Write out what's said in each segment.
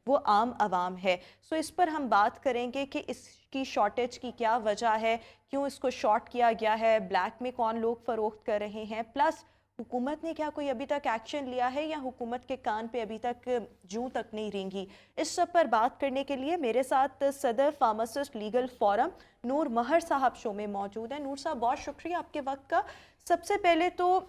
وہ عام عوام ہے. سو اس پر ہم بات کریں گے کہ اس کی شارٹیج کی کیا وجہ ہے, کیوں اس کو شارٹ کیا گیا ہے, بلیک میں کون لوگ فروخت کر رہے ہیں, پلس حکومت نے کیا کوئی ابھی تک ایکشن لیا ہے یا حکومت کے کان پہ ابھی تک جوں تک نہیں رینگی. اس سب پر بات کرنے کے لیے میرے ساتھ صدر فارماسسٹ لیگل فورم نور مہر صاحب شو میں موجود ہیں. نور صاحب بہت شکریہ آپ کے وقت کا. سب سے پہلے تو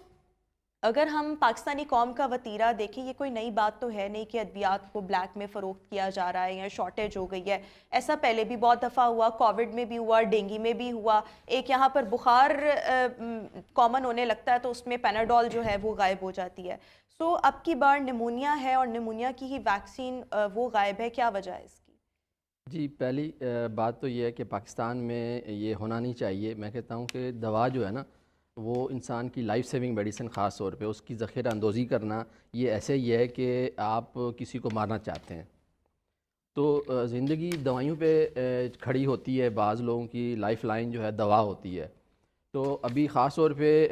اگر ہم پاکستانی قوم کا وتیرہ دیکھیں, یہ کوئی نئی بات تو ہے نہیں کہ ادویات کو بلیک میں فروخت کیا جا رہا ہے یا شارٹیج ہو گئی ہے. ایسا پہلے بھی بہت دفعہ ہوا, کووڈ میں بھی ہوا, ڈینگی میں بھی ہوا. ایک یہاں پر بخار کامن ہونے لگتا ہے تو اس میں پیناڈول جو ہے وہ غائب ہو جاتی ہے. سو اب کی بار نمونیا ہے اور نمونیا کی ہی ویکسین وہ غائب ہے, کیا وجہ ہے اس کی؟ جی پہلی بات تو یہ ہے کہ پاکستان میں یہ ہونا نہیں چاہیے. میں کہتا ہوں کہ دوا جو ہے نا وہ انسان کی لائف سیونگ میڈیسن, خاص طور پہ اس کی ذخیرہ اندوزی کرنا یہ ایسے ہی ہے کہ آپ کسی کو مارنا چاہتے ہیں. تو زندگی دوائیوں پہ کھڑی ہوتی ہے, بعض لوگوں کی لائف لائن جو ہے دوا ہوتی ہے. تو ابھی خاص طور پہ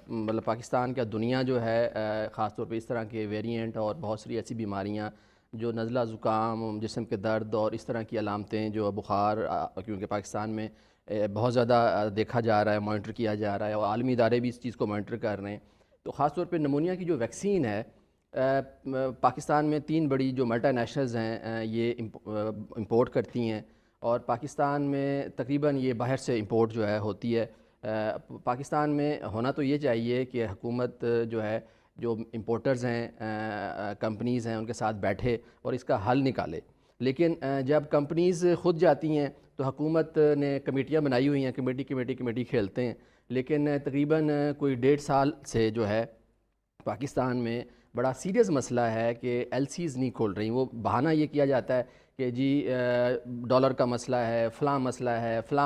مطلب پاکستان کا دنیا جو ہے خاص طور پہ اس طرح کے ویریئنٹ اور بہت ساری ایسی بیماریاں جو نزلہ زکام, جسم کے درد اور اس طرح کی علامتیں جو بخار, کیونکہ پاکستان میں بہت زیادہ دیکھا جا رہا ہے, مانیٹر کیا جا رہا ہے اور عالمی ادارے بھی اس چیز کو مانیٹر کر رہے ہیں. تو خاص طور پہ نمونیا کی جو ویکسین ہے, پاکستان میں 3 بڑی جو ملٹی نیشنلز ہیں یہ امپورٹ کرتی ہیں اور پاکستان میں تقریباً یہ باہر سے امپورٹ جو ہے ہوتی ہے. پاکستان میں ہونا تو یہ چاہیے کہ حکومت جو ہے جو امپورٹرز ہیں, کمپنیز ہیں, ان کے ساتھ بیٹھے اور اس کا حل نکالے. لیکن جب کمپنیز خود جاتی ہیں تو حکومت نے کمیٹیاں بنائی ہوئی ہیں, کمیٹی کھیلتے ہیں. لیکن تقریباً کوئی 1.5 سال سے جو ہے پاکستان میں بڑا سیریس مسئلہ ہے کہ ایل سیز نہیں کھول رہی. وہ بہانہ یہ کیا جاتا ہے کہ جی ڈالر کا مسئلہ ہے, فلاں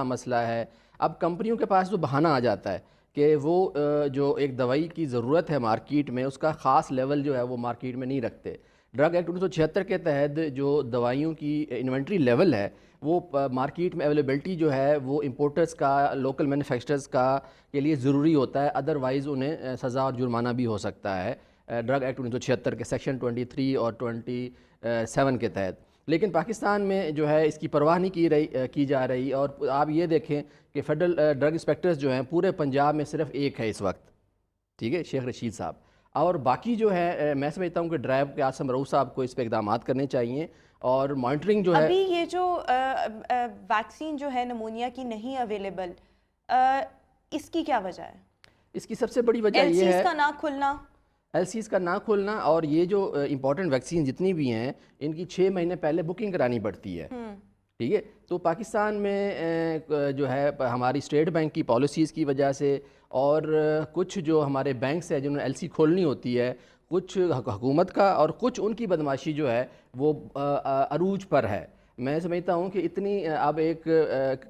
مسئلہ ہے. اب کمپنیوں کے پاس تو بہانہ آ جاتا ہے کہ وہ جو ایک دوائی کی ضرورت ہے مارکیٹ میں, اس کا خاص لیول جو ہے وہ مارکیٹ میں نہیں رکھتے. ڈرگ ایکٹ 1976 کے تحت جو دوائیوں کی انوینٹری لیول ہے وہ مارکیٹ میں اویلیبلٹی جو ہے وہ امپورٹرز کا, لوکل مینوفیکچررز کا کے لیے ضروری ہوتا ہے, ادروائز انہیں سزا اور جرمانہ بھی ہو سکتا ہے ڈرگ ایکٹ 1976 کے سیکشن 23 اور 27 کے تحت. لیکن پاکستان میں جو ہے اس کی پرواہ نہیں کی جا رہی. اور آپ یہ دیکھیں کہ فیڈرل ڈرگ انسپیکٹرز جو ہیں پورے پنجاب میں صرف ایک ہے اس وقت, ٹھیک ہے, شیخ رشید صاحب. اور باقی جو ہے میں سمجھتا ہوں کہ ڈرائیو کے قاسم رؤوف صاحب کو اس پہ اقدامات کرنے چاہیے. اور مانیٹرنگ جو ہے, ابھی یہ جو ویکسین جو ہے نمونیا کی نہیں اویلیبل, اس کی کیا وجہ ہے؟ اس کی سب سے بڑی وجہ یہ ہے ایل سیز کا نہ کھلنا, ایل سیز کا نہ کھولنا. اور یہ جو امپورٹنٹ ویکسین جتنی بھی ہیں ان کی 6 مہینے پہلے بکنگ کرانی پڑتی ہے, ٹھیک ہے. تو پاکستان میں جو ہے ہماری اسٹیٹ بینک کی پالیسیز کی وجہ سے اور کچھ جو ہمارے بینکس ہیں جنہوں نے ایل سی کھولنی ہوتی ہے, کچھ حکومت کا اور کچھ ان کی بدماشی جو ہے وہ عروج پر ہے. میں سمجھتا ہوں کہ اتنی اب ایک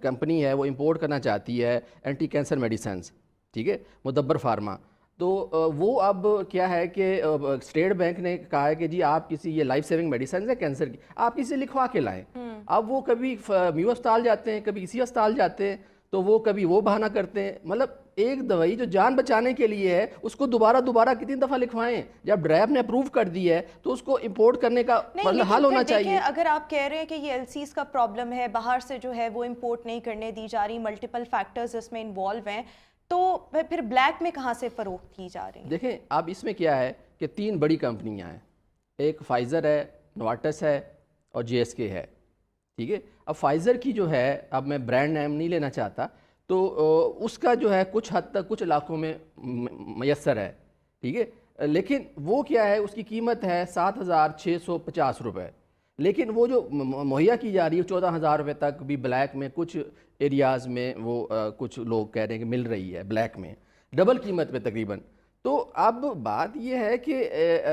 کمپنی ہے وہ امپورٹ کرنا چاہتی ہے اینٹی کینسر میڈیسنز, ٹھیک ہے, مدبر فارما. تو وہ اب کیا ہے کہ اسٹیٹ بینک نے کہا ہے کہ جی آپ کسی, یہ لائف سیونگ میڈیسنز ہے کینسر کی, آپ کسی لکھوا کے لائیں. اب وہ کبھی میو اسپتال جاتے ہیں, کبھی کسی اسپتال جاتے ہیں, تو وہ کبھی وہ بہانہ کرتے ہیں. مطلب ایک دوائی جو جان بچانے کے لیے ہے اس کو دوبارہ کتنی دفعہ لکھوائیں؟ جب ڈرائیو نے اپروو کر دی ہے تو اس کو امپورٹ کرنے کا مطلب حل ہونا چاہیے. اگر آپ کہہ رہے ہیں کہ یہ ایل سیز کا پرابلم ہے, باہر سے جو ہے وہ امپورٹ نہیں کرنے دی جا رہی, ملٹیپل فیکٹرز اس میں انوالو ہیں, تو پھر بلیک میں کہاں سے فروخت کی جا رہی ہیں؟ دیکھیں اب اس میں کیا ہے کہ 3 بڑی کمپنیاں ہیں, ایک فائزر ہے, نوارٹس ہے اور جے ایس کے ہے, ٹھیک ہے. اب فائزر کی جو ہے, اب میں برانڈ نیم نہیں لینا چاہتا, تو اس کا جو ہے کچھ حد تک کچھ علاقوں میں میسر ہے, ٹھیک ہے. لیکن وہ کیا ہے, اس کی قیمت ہے 7,650 روپے, لیکن وہ جو مہیا کی جا رہی ہے 14,000 روپے تک بھی بلیک میں, کچھ ایریاز میں وہ کچھ لوگ کہہ رہے ہیں کہ مل رہی ہے بلیک میں ڈبل قیمت پہ تقریباً. تو اب بات یہ ہے کہ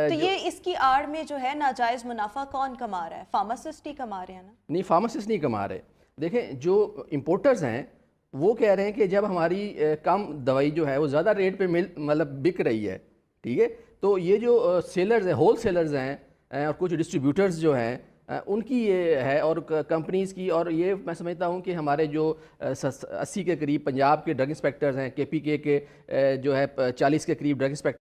تو یہ اس کی آڑ میں جو ہے ناجائز منافع کون کما رہا ہے؟ فارماسسٹ ہی کما رہے ہیں نا؟ نہیں, فارماسسٹ نہیں کما رہے. دیکھیں جو امپورٹرز ہیں وہ کہہ رہے ہیں کہ جب ہماری کم دوائی جو ہے وہ زیادہ ریٹ پہ مطلب بک رہی ہے, ٹھیک ہے, تو یہ جو سیلرز ہیں, ہول سیلرز ہیں اور کچھ ڈسٹریبیوٹرز جو ہیں ان کی یہ ہے, اور کمپنیز کی. اور یہ میں سمجھتا ہوں کہ ہمارے جو 80 کے قریب پنجاب کے ڈرگ انسپیکٹرز ہیں, کے پی کے جو ہے 40 کے قریب ڈرگ انسپیکٹر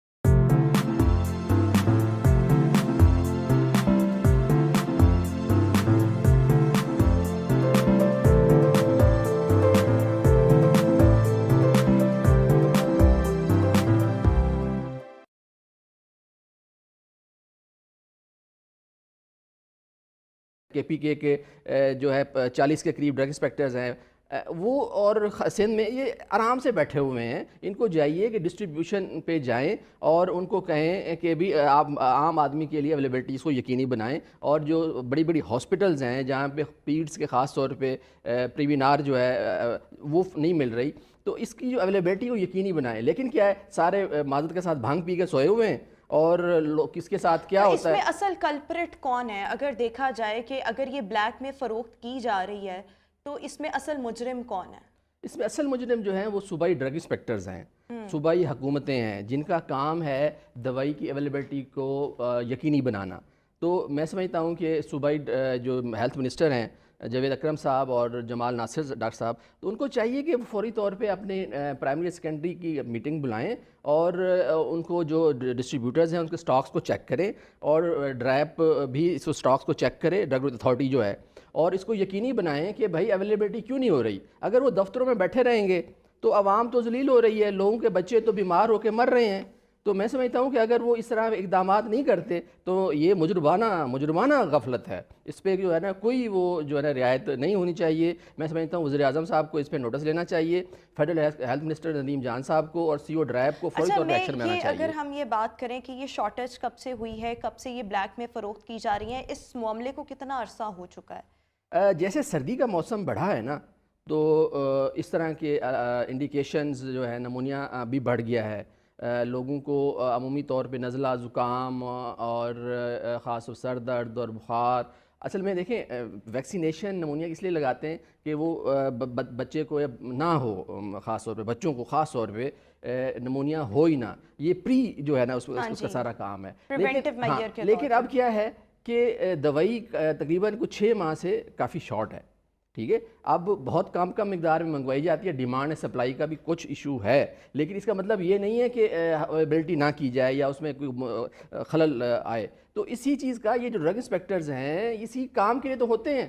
KPK کے جو ہے 40 کے قریب ڈرگ انسپیکٹرز ہیں، وہ اور سندھ میں یہ آرام سے بیٹھے ہوئے ہیں. ان کو چاہیے کہ ڈسٹریبیوشن پہ جائیں اور ان کو کہیں کہ بھی آپ عام آدمی کے لیے اویلیبلٹیز کو یقینی بنائیں. اور جو بڑی بڑی ہاسپٹلز ہیں جہاں پہ پیڈس کے خاص طور پہ پریوینار جو ہے وہ نہیں مل رہی، تو اس کی جو اویلیبلٹی کو یقینی بنائیں. لیکن کیا ہے، سارے معذرت کے ساتھ بھانگ پی کے سوئے ہوئے ہیں، اور کس کے ساتھ کیا اس ہوتا ہے. میں اصل کلپریٹ کون ہے اگر دیکھا جائے کہ اگر یہ بلیک میں فروخت کی جا رہی ہے تو اس میں اصل مجرم کون ہے؟ اس میں اصل مجرم جو ہیں وہ صوبائی ڈرگ انسپیکٹرز ہیں، صوبائی حکومتیں ہیں، جن کا کام ہے دوائی کی اویلیبلٹی کو یقینی بنانا. تو میں سمجھتا ہوں کہ صوبائی جو ہیلتھ منسٹر ہیں جاوید اکرم صاحب اور جمال ناصر ڈاکٹر صاحب، تو ان کو چاہیے کہ وہ فوری طور پہ اپنے پرائمری سیکنڈری کی میٹنگ بلائیں اور ان کو جو ڈسٹریبیوٹرز ہیں ان کے سٹاکس کو چیک کریں، اور ڈرائپ بھی اس سٹاکس کو چیک کرے، ڈرگ اتھارٹی جو ہے، اور اس کو یقینی بنائیں کہ بھائی اویلیبلٹی کیوں نہیں ہو رہی. اگر وہ دفتروں میں بیٹھے رہیں گے تو عوام تو ذلیل ہو رہی ہے، لوگوں کے بچے تو بیمار ہو کے مر رہے ہیں. تو میں سمجھتا ہوں کہ اگر وہ اس طرح اقدامات نہیں کرتے تو یہ مجرمانہ غفلت ہے. اس پہ جو ہے نا کوئی وہ جو ہے نا رعایت نہیں ہونی چاہیے. میں سمجھتا ہوں وزیر اعظم صاحب کو اس پہ نوٹس لینا چاہیے، فیڈرل ہیلتھ منسٹر ندیم جان صاحب کو اور CO ڈرائب کو فوری طور پہ ایکشن میں آنا چاہیے. اگر ہم یہ بات کریں کہ یہ شارٹیج کب سے ہوئی ہے، کب سے یہ بلیک میں فروخت کی جا رہی ہیں، اس معاملے کو کتنا عرصہ ہو چکا ہے؟ جیسے سردی کا موسم بڑھا ہے نا، تو اس طرح کے انڈیکیشنز جو ہے، نمونیا بھی بڑھ گیا ہے. لوگوں کو عمومی طور پہ نزلہ، زکام اور خاص سر درد اور بخار. اصل میں دیکھیں، ویکسینیشن نمونیا اس لیے لگاتے ہیں کہ وہ بچے کو نہ ہو، خاص طور پہ بچوں کو خاص طور پہ نمونیا ہو ہی نہ. یہ پری جو ہے نا اس کا سارا کام ہے. لیکن اب کیا ہے کہ دوائی تقریباً کچھ 6 ماہ سے کافی شارٹ ہے. ٹھیک ہے، اب بہت کم مقدار میں منگوائی جاتی ہے. ڈیمانڈ سپلائی کا بھی کچھ ایشو ہے، لیکن اس کا مطلب یہ نہیں ہے کہ اویلیبلٹی نہ کی جائے یا اس میں کوئی خلل آئے. تو اسی چیز کا یہ جو ڈرگ انسپیکٹرز ہیں اسی کام کے لیے تو ہوتے ہیں.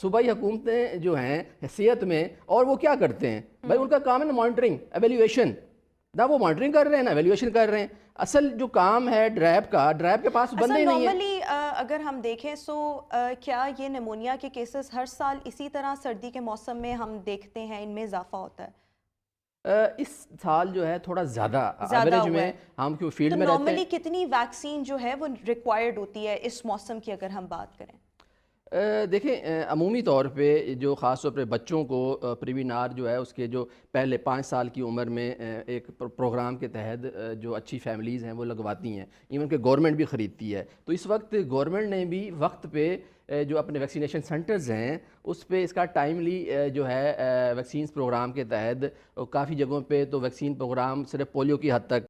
صوبائی حکومتیں جو ہیں صحت میں، اور وہ کیا کرتے ہیں بھائی، ان کا کام ہے نا مانیٹرنگ، ایویلیویشن. نہ وہ مانیٹرنگ کر رہے ہیں نہ ایویلیویشن کر رہے ہیں. اصل جو کام ہے ڈرائب کے پاس بندے ہی نہیں ہیں. نارملی اگر ہم دیکھیں کیا یہ نمونیا کے کیسز ہر سال اسی طرح سردی کے موسم میں ہم دیکھتے ہیں، ان میں اضافہ ہوتا ہے؟ اس سال جو ہے تھوڑا زیادہ ایوریج میں، ہم کیوں فیلڈ میں رہتے ہیں. نارملی کتنی ویکسین جو ہے وہ ریکوائرڈ ہوتی ہے اس موسم کی اگر ہم بات کریں؟ دیکھیں، عمومی طور پہ جو خاص طور پہ بچوں کو پریوینار جو ہے اس کے جو پہلے 5 سال کی عمر میں ایک پروگرام کے تحت جو اچھی فیملیز ہیں وہ لگواتی ہیں، ایون کہ گورنمنٹ بھی خریدتی ہے. تو اس وقت گورنمنٹ نے بھی وقت پہ جو اپنے ویکسینیشن سنٹرز ہیں اس پہ اس کا ٹائملی جو ہے ویکسینز پروگرام کے تحت کافی جگہوں پہ تو ویکسین پروگرام صرف پولیو کی حد تک